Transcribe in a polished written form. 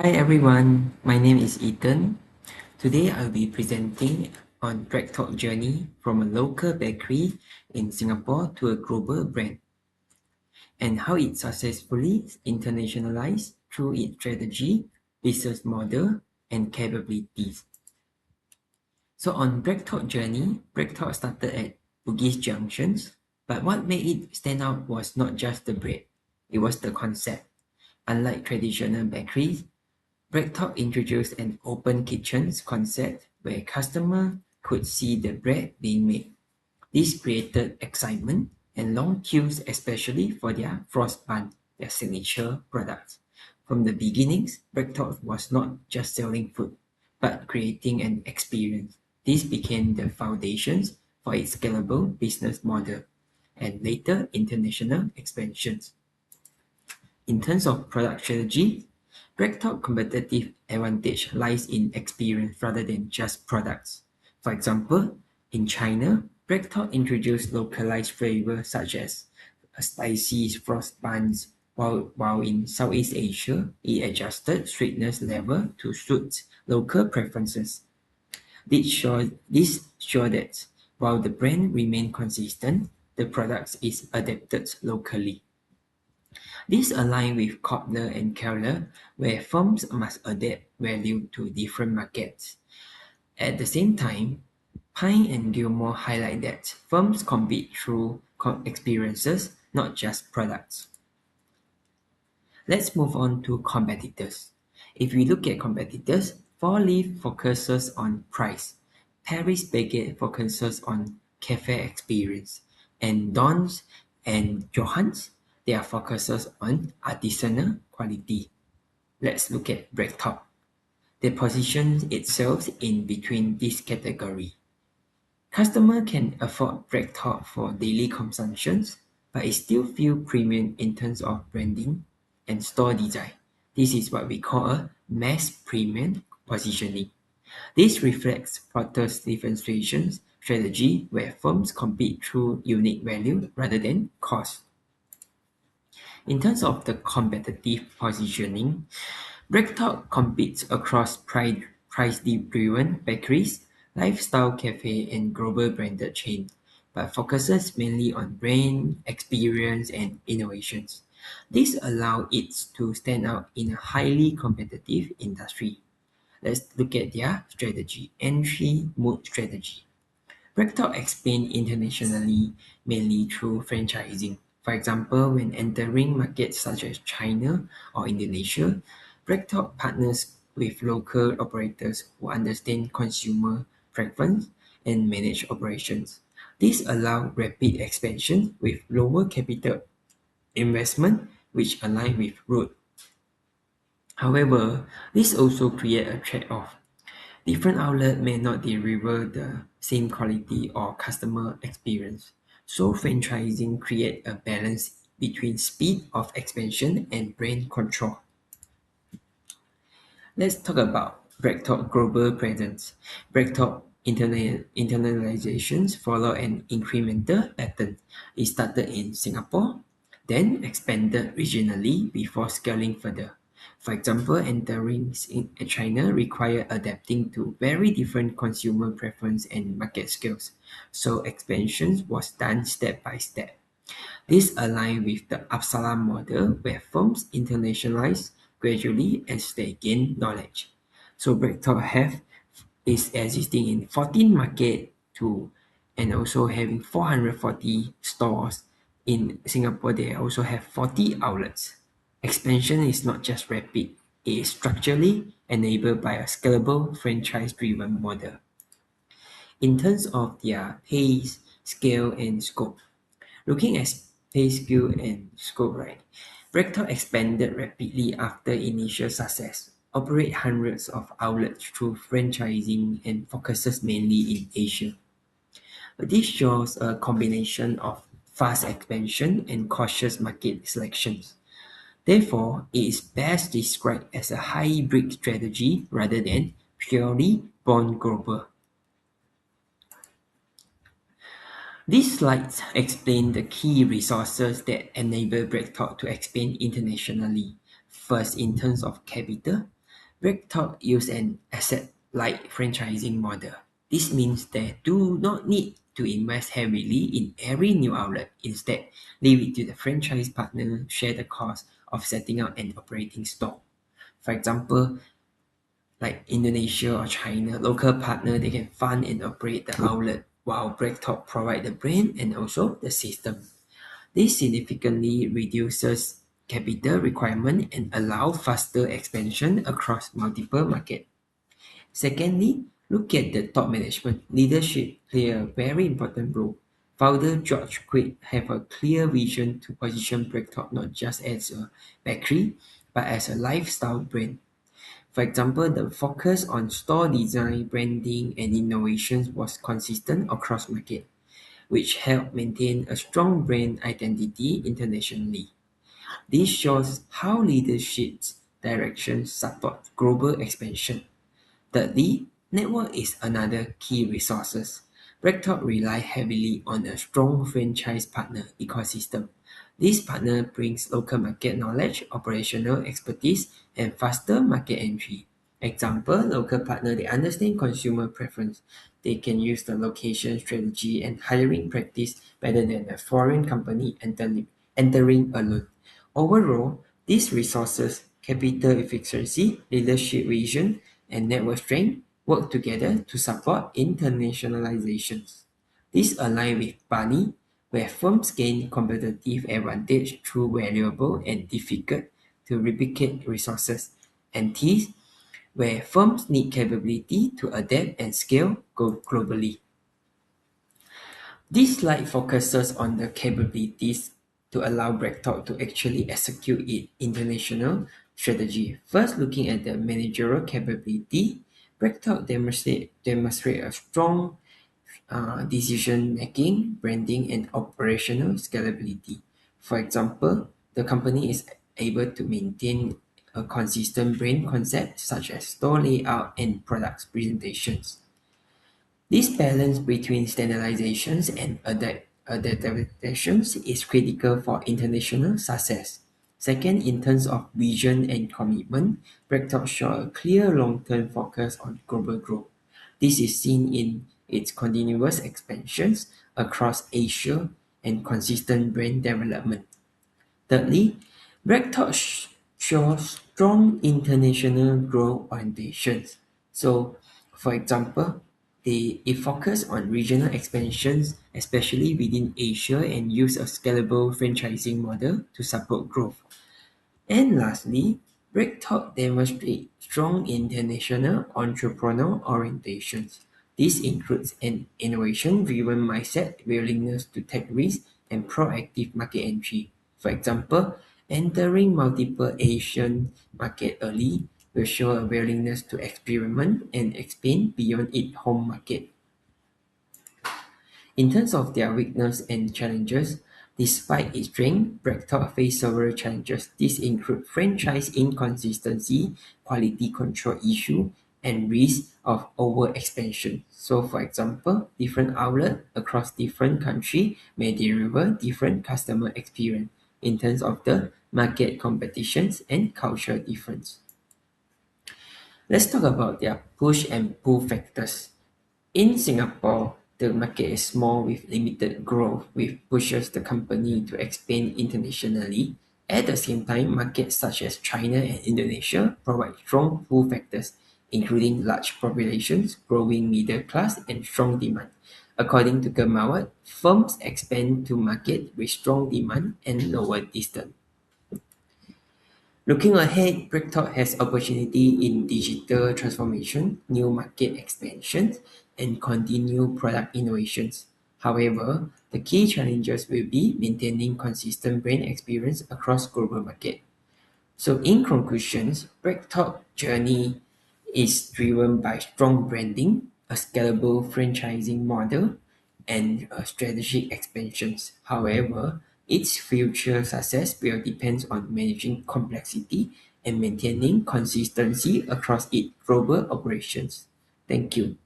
Hi everyone, my name is Ethan. Today I'll be presenting on BreadTalk journey from a local bakery in Singapore to a global brand and how it successfully internationalized through its strategy, business model, and capabilities. So on BreadTalk journey, BreadTalk started at Bugis Junctions, but what made it stand out was not just the bread, it was the concept. Unlike traditional bakeries, BreadTalk introduced an open kitchens concept where customers could see the bread being made. This created excitement and long queues, especially for their frost bun, their signature products. From the beginnings, BreadTalk was not just selling food, but creating an experience. This became the foundations for its scalable business model and later international expansions. In terms of product strategy, BreadTalk competitive advantage lies in experience rather than just products. For example, in China, BreadTalk introduced localized flavors such as spicy frost buns, while in Southeast Asia, it adjusted sweetness level to suit local preferences. This shows that while the brand remained consistent, the product is adapted locally. This aligns with Kotler and Keller, where firms must adapt value to different markets. At the same time, Pine and Gilmore highlight that firms compete through experiences, not just products. Let's move on to competitors. If we look at competitors, Four Leaf focuses on price, Paris Baguette focuses on cafe experience, and Don's and Johans, their focuses on artisanal quality. Let's look at BreadTalk. They position itself in between this category. Customer can afford BreadTalk for daily consumptions, but it still feel premium in terms of branding and store design. This is what we call a mass premium positioning. This reflects Porter's differentiation strategy where firms compete through unique value rather than cost. In terms of the competitive positioning, BreadTalk competes across price-driven bakeries, lifestyle cafe, and global branded chains, but focuses mainly on brand, experience, and innovations. This allows it to stand out in a highly competitive industry. Let's look at their strategy, entry mode strategy. BreadTalk expand internationally mainly through franchising. For example, when entering markets such as China or Indonesia, BreadTalk partners with local operators who understand consumer preference and manage operations. This allows rapid expansion with lower capital investment, which align with root. However, this also creates a trade-off. Different outlets may not deliver the same quality or customer experience, so franchising creates a balance between speed of expansion and brand control. Let's talk about BreadTalk global presence. BreadTalk internalizations follow an incremental pattern. It started in Singapore, then expanded regionally before scaling further. For example, entering China required adapting to very different consumer preference and market scales, so expansion was done step by step. This aligns with the Uppsala model where firms internationalize gradually as they gain knowledge. So BreadTalk have is existing in 14 market to and also having 440 stores. In Singapore, they also have 40 outlets. Expansion is not just rapid, it is structurally enabled by a scalable franchise-driven model. In terms of their pace, scale, and scope, looking at pace, scale, and scope, right? BreadTalk expanded rapidly after initial success, operate hundreds of outlets through franchising and focuses mainly in Asia. But this shows a combination of fast expansion and cautious market selections. Therefore, it is best described as a hybrid strategy rather than purely born global. These slides explain the key resources that enable BreadTalk to expand internationally. First, in terms of capital, BreakTalk use an asset-light franchising model. This means they do not need to invest heavily in every new outlet. Instead, leave it to the franchise partner share the cost of setting up and operating store. For example, like Indonesia or China, local partner they can fund and operate the outlet while BreakTalk provide the brand and also the system. This significantly reduces capital requirement and allow faster expansion across multiple markets. Secondly, look at the top management. Leadership play a very important role. Founder George Quaid have a clear vision to position BreakTalk not just as a bakery, but as a lifestyle brand. For example, the focus on store design, branding, and innovations was consistent across market, which helped maintain a strong brand identity internationally. This shows how leadership's direction supports global expansion. Thirdly, network is another key resource. BreakTalk rely heavily on a strong franchise partner ecosystem. This partner brings local market knowledge, operational expertise, and faster market entry. Example, local partner they understand consumer preference. They can use the location strategy and hiring practice better than a foreign company entering alone. Overall, these resources, capital efficiency, leadership vision, and network strength work together to support internationalizations. This aligns with Bali, where firms gain competitive advantage through valuable and difficult to replicate resources, and T, where firms need capability to adapt and scale globally. This slide focuses on the capabilities to allow BreakTalk to actually execute its international strategy. First, looking at the managerial capability, BreakTalk demonstrate a strong decision making, branding, and operational scalability. For example, the company is able to maintain a consistent brand concept such as store layout and products presentations. This balance between standardizations and adaptations is critical for international success. Second, in terms of vision and commitment, BreakTalk show a clear long-term focus on global growth. This is seen in its continuous expansions across Asia and consistent brand development. Thirdly, BreakTalk shows strong international growth orientations. So, for example, it focus on regional expansions, especially within Asia, and use a scalable franchising model to support growth. And lastly, BreakTalk demonstrates strong international entrepreneurial orientations. This includes an innovation-driven mindset, willingness to take risks, and proactive market entry. For example, entering multiple Asian markets early will show a willingness to experiment and expand beyond its home market. In terms of their weakness and challenges, despite its strength, BreakTalk faced several challenges. These include franchise inconsistency, quality control issue, and risk of overexpansion. So, for example, different outlets across different countries may deliver different customer experience in terms of the market competitions and cultural difference. Let's talk about their push and pull factors. In Singapore, the market is small with limited growth, which pushes the company to expand internationally. At the same time, markets such as China and Indonesia provide strong pull factors, including large populations, growing middle class, and strong demand. According to Gemawat, firms expand to market with strong demand and lower distance. Looking ahead, BreakTalk has opportunity in digital transformation, new market expansions, and continued product innovations. However, the key challenges will be maintaining consistent brand experience across global market. So in conclusions, BreakTalk journey is driven by strong branding, a scalable franchising model, and strategic expansions. However, its future success will depend on managing complexity and maintaining consistency across its global operations. Thank you.